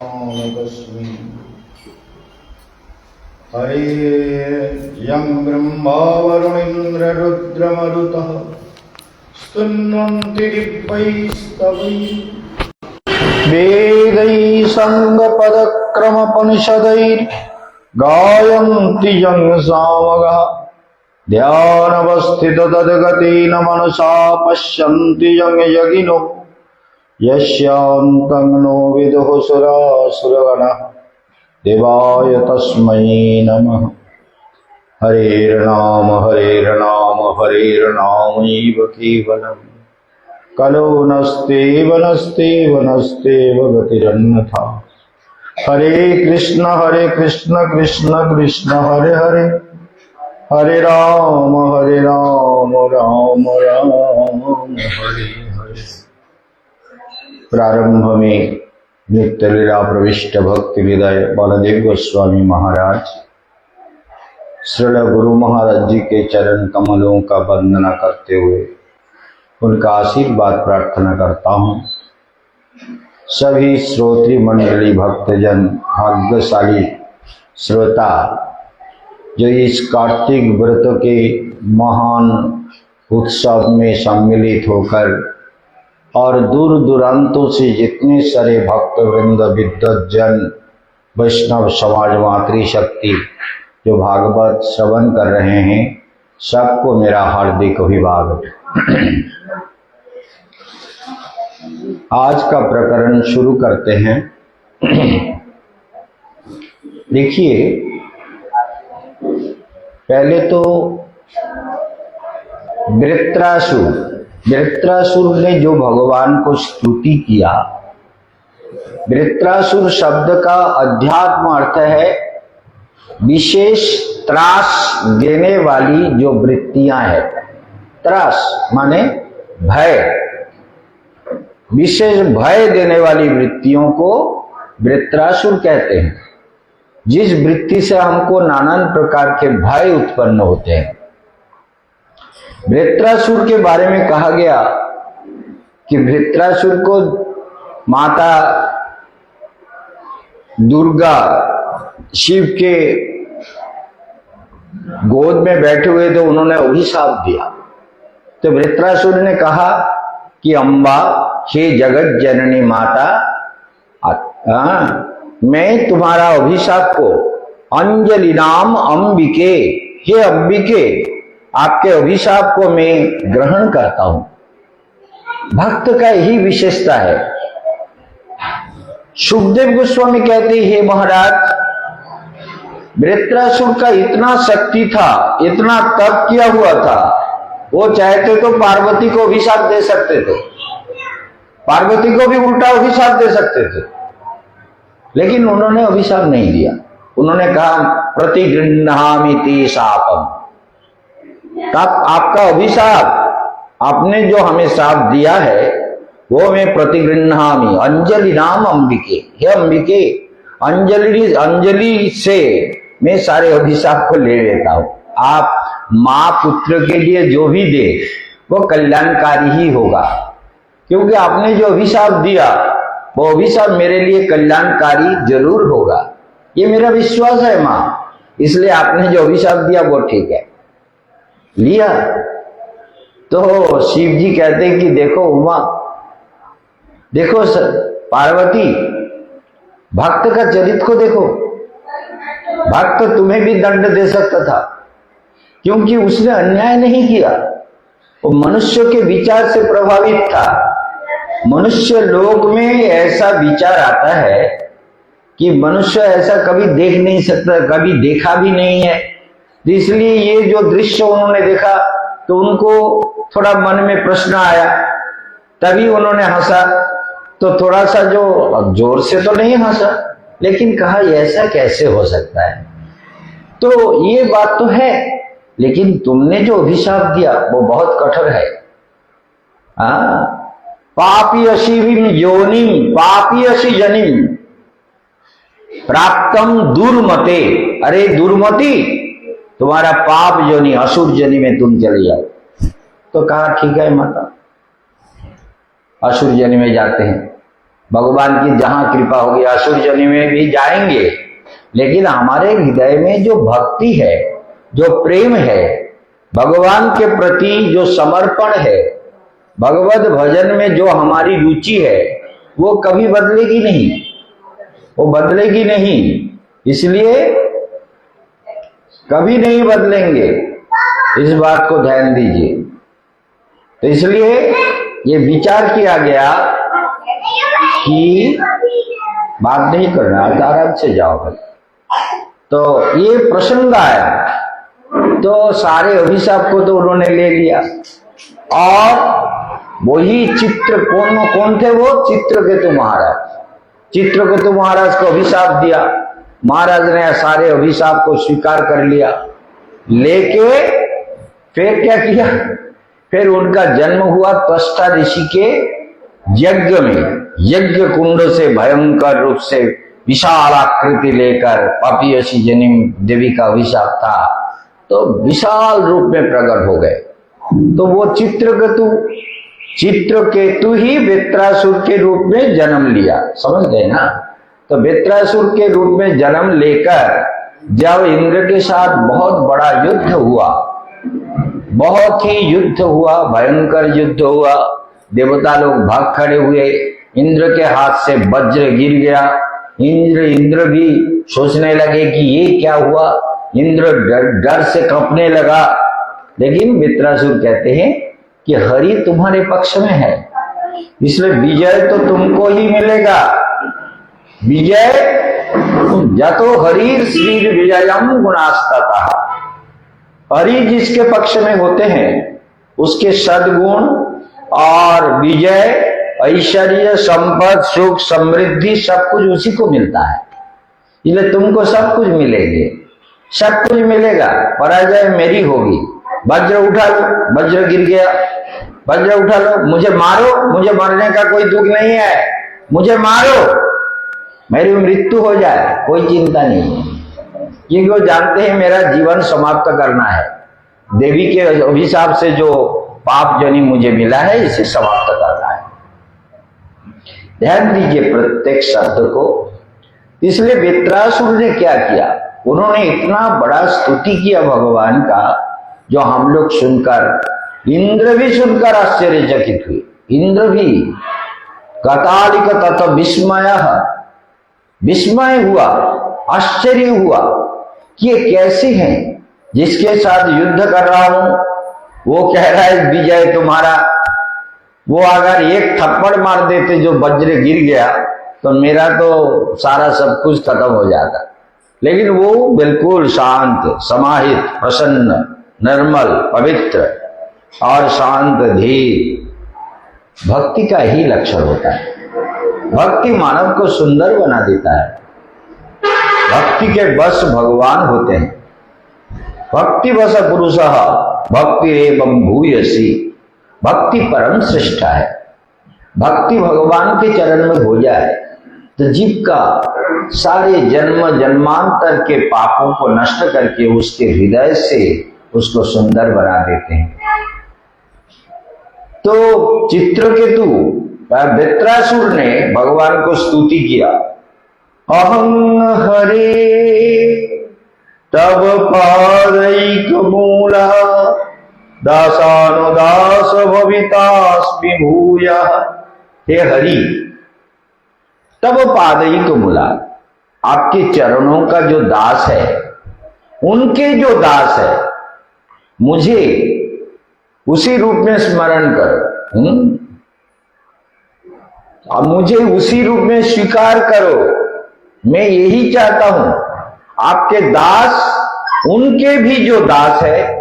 तस्मै हरे यं ब्रह्मा वरुणेन्द्ररुद्रमरुतः स्तुन्वन्ति दिव्यैस्तवैः वेदैः सङ्गपदक्रमपनिषदैर्गायन्ति यं सामगाः ध्यानवस्थित तद्गतेन मनसा पश्यन्ति यं यगिनो यस्यान्तं नो विदुः सुरासुरगणः देवाय तस्मै नमः। हरेर्नाम हरेर्नामैव केवलम् कलो नस्तेव गतिरन्यथा। हरे कृष्ण कृष्ण कृष्ण हरे हरे हरे राम राम राम हरे हरे। प्रारंभ में नित्य लीला प्रविष्ट भक्ति विदय बलदेव गोस्वामी महाराज श्रील गुरु महाराज जी के चरण कमलों का वंदना करते हुए उनका आशीर्वाद प्रार्थना करता हूँ। सभी श्रोत्री मंडली भक्तजन भाग्यशाली श्रोता जो इस कार्तिक व्रत के महान उत्सव में सम्मिलित होकर और दूर दूरांतों से जितने सारे भक्त वृंद विद्वत जन वैष्णव समाज मातृशक्ति जो भागवत श्रवण कर रहे हैं सबको मेरा हार्दिक अभिवादन। आज का प्रकरण शुरू करते हैं। देखिए, पहले तो वृत्रासुर ने जो भगवान को स्तुति किया। वृत्रासुर शब्द का अध्यात्म अर्थ है विशेष त्रास देने वाली जो वृत्तियां हैं। त्रास माने भय, विशेष भय देने वाली वृत्तियों को वृत्रासुर कहते हैं। जिस वृत्ति से हमको नाना प्रकार के भय उत्पन्न होते हैं। वृत्रासुर के बारे में कहा गया कि वृत्रासुर को माता दुर्गा शिव के गोद में बैठे हुए थे, उन्होंने अभिशाप दिया। तो वृत्रासुर ने कहा कि अम्बा, हे जगत जननी माता, मैं तुम्हारा अभिशाप को अंजलि नाम अंबिके, हे अंबिके, आपके अभिशाप को मैं ग्रहण करता हूं। भक्त का यही विशेषता है। सुखदेव गोस्वामी कहते हैं, हे महाराज, वृत्रासुर का इतना शक्ति था, इतना तप किया हुआ था, वो चाहते तो पार्वती को अभिशाप दे सकते थे, पार्वती को भी उल्टा अभिशाप दे सकते थे, लेकिन उन्होंने अभिशाप नहीं दिया। उन्होंने कहा प्रतिगृह्णामि शापम, आपका अभिशाप, आपने जो हमें शाप दिया है वो मैं प्रतिगृह्णामि अंजलि नाम अंबिके, हे अंबिके, अंजलि से मैं सारे अभिशाप को ले लेता हूं। आप माँ पुत्र के लिए जो भी दे वो कल्याणकारी ही होगा, क्योंकि आपने जो अभिशाप दिया वो अभिशाप मेरे लिए कल्याणकारी जरूर होगा, ये मेरा विश्वास है माँ, इसलिए आपने जो अभिशाप दिया वो ठीक है। लिया तो शिव जी कहते हैं कि देखो उमा, देखो पार्वती, भक्त का चरित्र को देखो। भक्त तुम्हें भी दंड दे सकता था, क्योंकि उसने अन्याय नहीं किया, वो मनुष्य के विचार से प्रभावित था। मनुष्य लोक में ऐसा विचार आता है कि मनुष्य ऐसा कभी देख नहीं सकता, कभी देखा भी नहीं है, इसलिए ये जो दृश्य उन्होंने देखा तो उनको थोड़ा मन में प्रश्न आया, तभी उन्होंने हंसा। तो थोड़ा सा जो जोर से तो नहीं हंसा, लेकिन कहा ऐसा कैसे हो सकता है। तो ये बात तो है, लेकिन तुमने जो अभिशाप दिया वो बहुत कठोर है। पापी अशिविम योनिम पापी अशि जनिम प्राप्तम दुर्मते, अरे दुर्मति, तुम्हारा पाप जोनी असुर जनी में तुम चले जाओ। तो कहा ठीक है माता, असुर जनी में जाते हैं। भगवान की जहां कृपा होगी असुर जन्म में भी जाएंगे, लेकिन हमारे हृदय में जो भक्ति है, जो प्रेम है, भगवान के प्रति जो समर्पण है, भगवत भजन में जो हमारी रुचि है, वो कभी बदलेगी नहीं, वो बदलेगी नहीं, इसलिए कभी नहीं बदलेंगे। इस बात को ध्यान दीजिए। तो इसलिए ये विचार किया गया कि बात नहीं करना, आराम से जाओ। तो ये प्रसंग आया तो सारे अभिशाप को तो उन्होंने ले लिया, और वही चित्र कौन थे? वो चित्रकेतु महाराज। चित्रकेतु महाराज को अभिशाप दिया, महाराज ने सारे अभिशाप को स्वीकार कर लिया, लेके फिर क्या किया? फिर उनका जन्म हुआ त्वष्टा ऋषि के यज्ञ में। यज्ञ कुंड से भयंकर रूप से विशाल आकृति लेकर पापीयसी जनिम देवी का अभिशाप था, तो विशाल रूप में प्रकट हो गए। तो वो चित्रकेतु ही वृत्रासुर के रूप में जन्म लिया, समझ गए ना? तो वृत्रासुर के रूप में जन्म लेकर जब इंद्र के साथ बहुत बड़ा युद्ध हुआ, बहुत ही युद्ध हुआ, भयंकर युद्ध हुआ, देवता लोग भाग खड़े हुए, इंद्र के हाथ से वज्र गिर गया। इंद्र भी सोचने लगे कि ये क्या हुआ, इंद्र डर से कांपने लगा। लेकिन वृत्रासुर कहते हैं कि हरि तुम्हारे पक्ष में है, इसलिए विजय तो तुमको ही मिलेगा। विजय जतो हरि श्री विजयम गुणास्ततः, हरि जिसके पक्ष में होते हैं उसके सद्गुण और विजय, ऐश्वर्य, संपद, सुख, समृद्धि सब कुछ उसी को मिलता है। इसलिए तुमको सब कुछ मिलेंगे, सब कुछ मिलेगा, पराजय मेरी होगी। वज्र उठा लो, वज्र गिर गया, वज्र उठा लो, मुझे मारो, मुझे मरने का कोई दुख नहीं है, मुझे मारो, मेरी मृत्यु हो जाए, कोई चिंता नहीं है, क्योंकि वो जानते हैं मेरा जीवन समाप्त करना है। देवी के अभिशाप से जो पाप जनी मुझे मिला है, इसे समाप्त करना है। ध्यान दीजिए प्रत्येक शब्द को। इसलिए वृत्रासुर ने क्या किया? उन्होंने इतना बड़ा स्तुति किया भगवान का, जो हम लोग सुनकर, इंद्र भी सुनकर आश्चर्यचकित हुए। इंद्र भी कतालिक तथा विस्मय हुआ, आश्चर्य हुआ कि ये कैसे हैं, जिसके साथ युद्ध कर रहा हूं वो कह रहा है विजय तुम्हारा। वो अगर एक थप्पड़ मार देते जो वज्र गिर गया तो मेरा तो सारा सब कुछ खत्म हो जाता, लेकिन वो बिल्कुल शांत, समाहित, प्रसन्न, निर्मल, पवित्र और शांत, धीर। भक्ति का ही लक्षण होता है। भक्ति मानव को सुंदर बना देता है। भक्ति के बस भगवान होते हैं। भक्ति बस पुरुषः भक्ति एवं भूयसी, भक्ति परम श्रेष्ठ है। भक्ति भगवान के चरण में हो जाए तो जीव का सारे जन्म जन्मांतर के पापों को नष्ट करके उसके हृदय से उसको सुंदर बना देते हैं। तो चित्रकेतु वृत्रासुर ने भगवान को स्तुति किया, अहं हरे तब पादैक मूला दासानुदास भवितास्मि भूयः। हे हरि, तब पादैक मूला, आपके चरणों का जो दास है, उनके जो दास है, मुझे उसी रूप में स्मरण करो। अब मुझे उसी रूप में स्वीकार करो। मैं यही चाहता हूं, आपके दास, उनके भी जो दास है,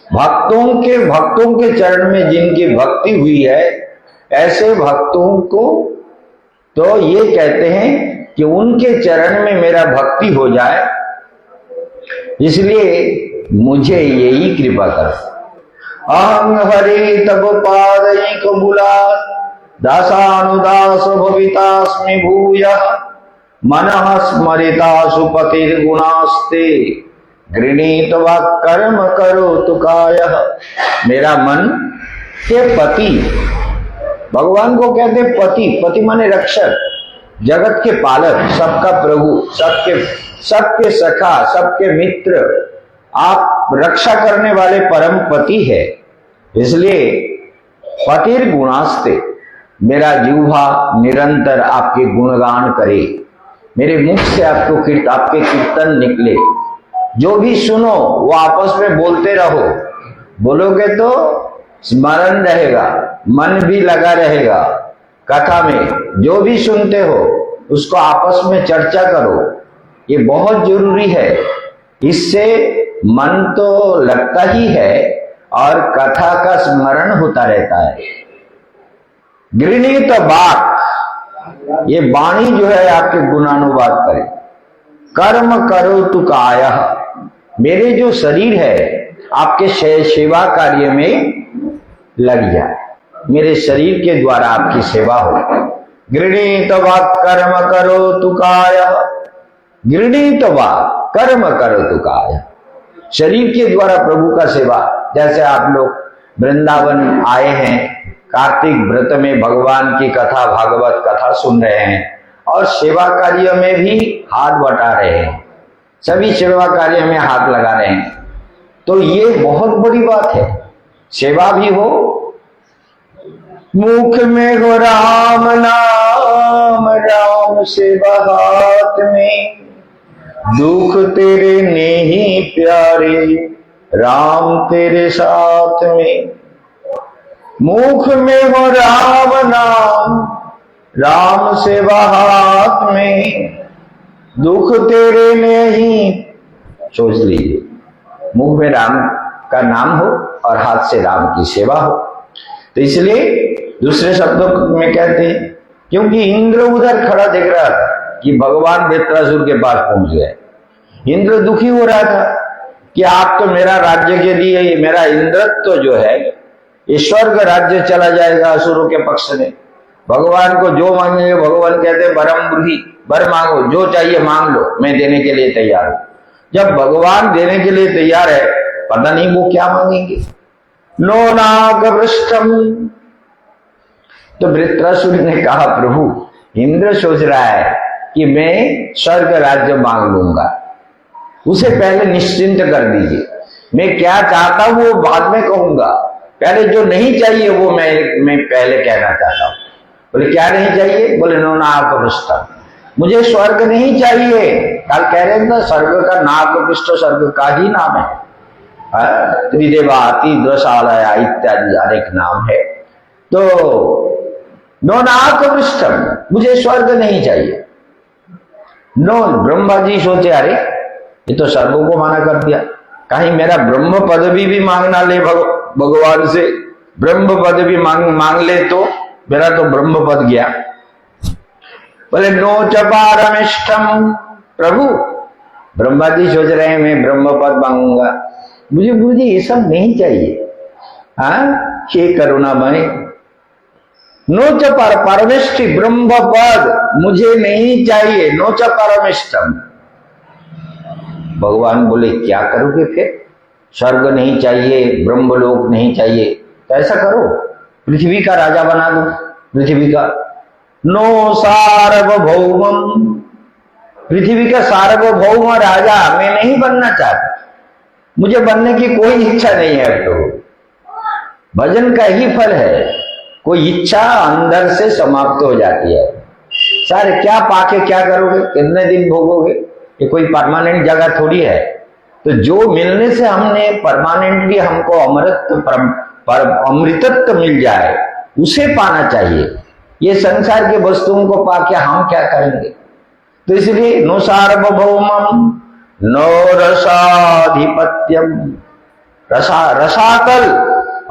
भक्तों के चरण में जिनकी भक्ति हुई है, ऐसे भक्तों को तो ये कहते हैं कि उनके चरण में मेरा भक्ति हो जाए, इसलिए मुझे यही कृपा करो। अहं हरे तब पादैक मूला दासानुदास भवितास्मि भूयः। मनः स्मरिता सुपतिर्गुणास्ते गृणीत्वा कर्म करोतु कायः। मेरा मन के पति, भगवान को कहते पति, पति माने रक्षक, जगत के पालक, सबका प्रभु, सबके सखा, सबके मित्र, आप रक्षा करने वाले परम पति है। इसलिए पतिर गुणास्ते, मेरा जिह्वा निरंतर आपके गुणगान करे, मेरे मुख से आपके कीर्तन निकले। जो भी सुनो वो आपस में बोलते रहो, बोलोगे तो स्मरण रहेगा, मन भी लगा रहेगा कथा में। जो भी सुनते हो उसको आपस में चर्चा करो, ये बहुत जरूरी है। इससे मन तो लगता ही है और कथा का स्मरण होता रहता है। गृणीत वाक, ये वाणी जो है आपके गुणानुवाद करे। कर्म करो तु कायः, मेरे जो शरीर है आपके सेवा कार्य में लग जाए, मेरे शरीर के द्वारा आपकी सेवा हो। गृणीत वाक कर्म करो तु कायः, गृणीत वाक कर्म करो तु कायः, शरीर के द्वारा प्रभु का सेवा। जैसे आप लोग वृंदावन आए हैं, कार्तिक व्रत में भगवान की कथा, भागवत कथा सुन रहे हैं और सेवा कार्य में भी हाथ बटा रहे हैं, सभी सेवा कार्य में हाथ लगा रहे हैं, तो ये बहुत बड़ी बात है। सेवा भी हो, मुख में हो राम नाम, राम सेवा हाथ में, दुख तेरे नहीं प्यारे, राम तेरे साथ में। मुख में हो राम नाम, राम सेवा हाथ में, दुख तेरे नहीं। सोच लीजिए, मुख में राम का नाम हो और हाथ से राम की सेवा हो। तो इसलिए दूसरे शब्दों में कहते हैं, क्योंकि इंद्र उधर खड़ा दिख रहा था कि भगवान वृत्रासुर के पास पहुंच गए। इंद्र दुखी हो रहा था कि आप तो मेरा राज्य के लिए, मेरा इंद्रत्व जो है ये स्वर्ग राज्य चला जाएगा असुरों के पक्ष में। भगवान को जो मांगेंगे, भगवान कहते बरम बुद्धि, वर मांगो, जो चाहिए मांग लो, मैं देने के लिए तैयार हूं। जब भगवान देने के लिए तैयार है, पता नहीं वो क्या मांगेंगे। नो नागपृष्ठम, तो वृत्रासुर ने कहा प्रभु, इंद्र सोच रहा है कि मैं स्वर्ग राज्य मांग लूंगा, उसे पहले निश्चिंत कर दीजिए। मैं क्या चाहता हूं वो बाद में कहूंगा, पहले जो नहीं चाहिए वो मैं पहले कहना चाहता हूं। बोले क्या नहीं चाहिए? बोले नो नागपृष्ठम, मुझे स्वर्ग नहीं चाहिए। कल कह रहे थे स्वर्ग का नागपृष्ठ स्वर्ग का ही नाम है, त्रिदेवाति द्वशालया इत्यादि अनेक नाम है। तो नो नागपृष्ठम, मुझे स्वर्ग नहीं चाहिए। नो, ब्रह्मा जी सोचे अरे ये तो स्वर्ग को माना कर दिया, कहीं मेरा ब्रह्म पदवी भी मांगना ले भगवान से, ब्रह्म पद भी मांग ले तो मेरा तो ब्रह्म पद गया। बोले नो च पारमिष्ठम, प्रभु ब्रह्मा जी सोच रहे हैं मैं ब्रह्म पद मांगूंगा, मुझे ये सब नहीं चाहिए। हाँ, हे करुणामय, नो च परमिष्टि, ब्रह्म पद मुझे नहीं चाहिए। नो च परमिष्टम। भगवान बोले क्या करोगे फिर? स्वर्ग नहीं चाहिए, ब्रह्मलोक नहीं चाहिए, तो ऐसा करो पृथ्वी का राजा बना दो, पृथ्वी का। नो सार्वभौमम, पृथ्वी का सार्वभौम राजा मैं नहीं बनना चाहता, मुझे बनने की कोई इच्छा नहीं है। तो भजन का ही फल है, कोई इच्छा अंदर से समाप्त हो जाती है। सारे क्या पाके क्या करोगे, कितने दिन भोगोगे, ये कोई परमानेंट जगह थोड़ी है। तो जो मिलने से हमने परमानेंटली हमको अमृतत्व मिल जाए उसे पाना चाहिए। ये संसार के वस्तुओं को पाके हम क्या करेंगे? तो इसलिए नो सार्वभौमम नो रसाधिपत्यम, रसातल,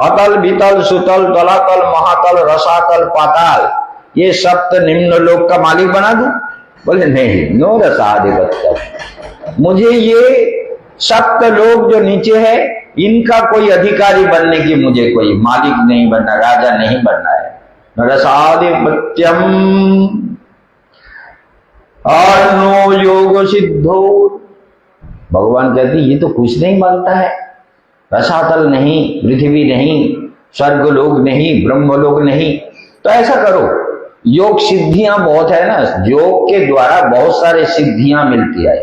अतल वितल सुतल तलातल महातल रसातल पाताल, ये सप्त निम्न लोक का मालिक बना दूं? बोले नहीं, नो रसाधिपत्यम, मुझे ये सप्त लोक जो नीचे है इनका कोई अधिकारी बनने की मुझे कोई मालिक नहीं बनना, राजा नहीं बनना है। रसाधिपत्यम और नो योग सिद्धो, भगवान कहते ये तो कुछ नहीं मानता है, रसातल नहीं, पृथ्वी नहीं, स्वर्ग लोक नहीं, ब्रह्म लोक नहीं। तो ऐसा करो, योग सिद्धियां बहुत है ना, योग के द्वारा बहुत सारे सिद्धियां मिलती है।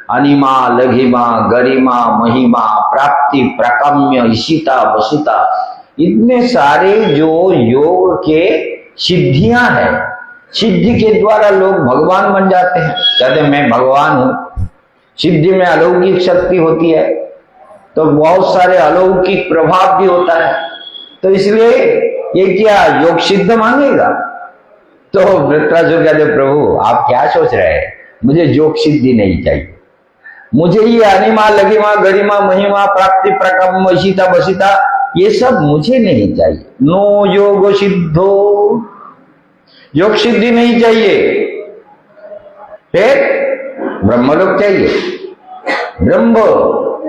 अनिमा, लघिमा, गरिमा, महिमा, प्राप्ति, प्रकम्य, ईशिता, वशिता, इतने सारे जो योग के सिद्धियां हैं। सिद्धि के द्वारा लोग भगवान बन जाते हैं, कहते हैं मैं भगवान हूं। सिद्धि में अलौकिक शक्ति होती है, तो बहुत सारे अलौकिक प्रभाव भी होता है। तो इसलिए ये क्या योग सिद्ध मांगेगा? तो वृत्रासुर कहते प्रभु आप क्या सोच रहे हैं, मुझे योग सिद्धि नहीं चाहिए, मुझे ये अनिमा, लघिमा, गरिमा, महिमा, प्राप्ति, प्रकम, ईशिता, बसिता, ये सब मुझे नहीं चाहिए। नो योग सिद्धो, योग सिद्धि नहीं चाहिए। फिर ब्रह्मलोक चाहिए, ब्रह्म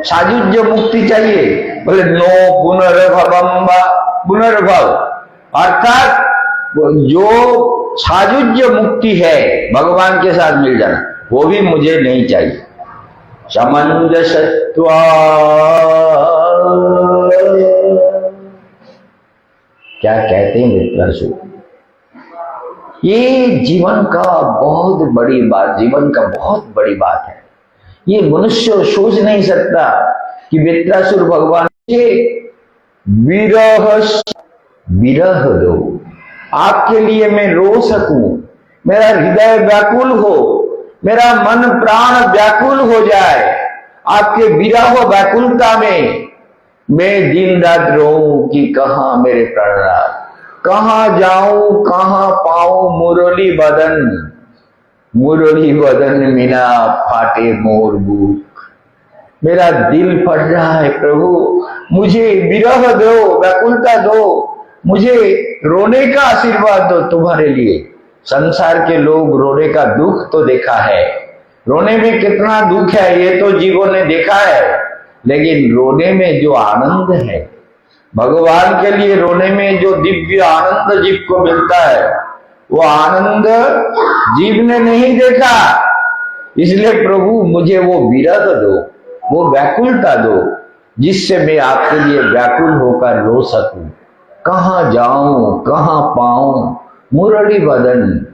सायुज्य मुक्ति चाहिए। बोले नो पुनर्भवम, पुनर्भव अर्थात जो सायुज्य मुक्ति है, भगवान के साथ मिल जाना, वो भी मुझे नहीं चाहिए। समंजसत्वा, क्या कहते हैं वृत्रासुर, ये जीवन का बहुत बड़ी बात, जीवन का बहुत बड़ी बात है। ये मनुष्य सोच नहीं सकता कि वृत्रासुर भगवान के विरह दो, आपके लिए मैं रो सकूं, मेरा हृदय व्याकुल हो, मेरा मन प्राण व्याकुल हो जाए, आपके विरह व्याकुलता में मैं दिन रात रोऊं कि कहां मेरे प्राणनाथ, कहां जाऊं, कहां पाऊं मुरली बदन, मुरली बदन मीना फाटे मोर बुक। मेरा दिल फट रहा है प्रभु, मुझे विरह दो, व्याकुलता दो, मुझे रोने का आशीर्वाद दो तुम्हारे लिए। संसार के लोग रोने का दुख तो देखा है, रोने में कितना दुख है ये तो जीवों ने देखा है, लेकिन रोने में जो आनंद है, भगवान के लिए रोने में जो दिव्य आनंद जीव को मिलता है, वो आनंद जीव ने नहीं देखा। इसलिए प्रभु मुझे वो विरह दो, वो व्याकुलता दो, जिससे मैं आपके लिए व्याकुल होकर रो सकूं। कहां जाऊं, कहां पाऊं मुरली बदन,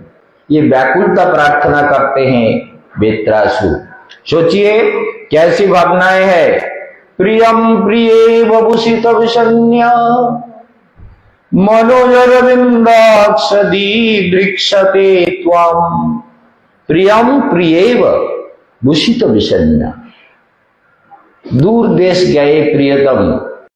ये व्याकुलता प्रार्थना करते हैं वृत्रासुर। सोचिए कैसी भावनाएं हैं। प्रियम प्रिये वभूषित विषण्य मनोजरविंदाक्षदी वृक्षते त्वाम। प्रियम प्रियेव भूषित विषण्य, दूर देश गए प्रियतम,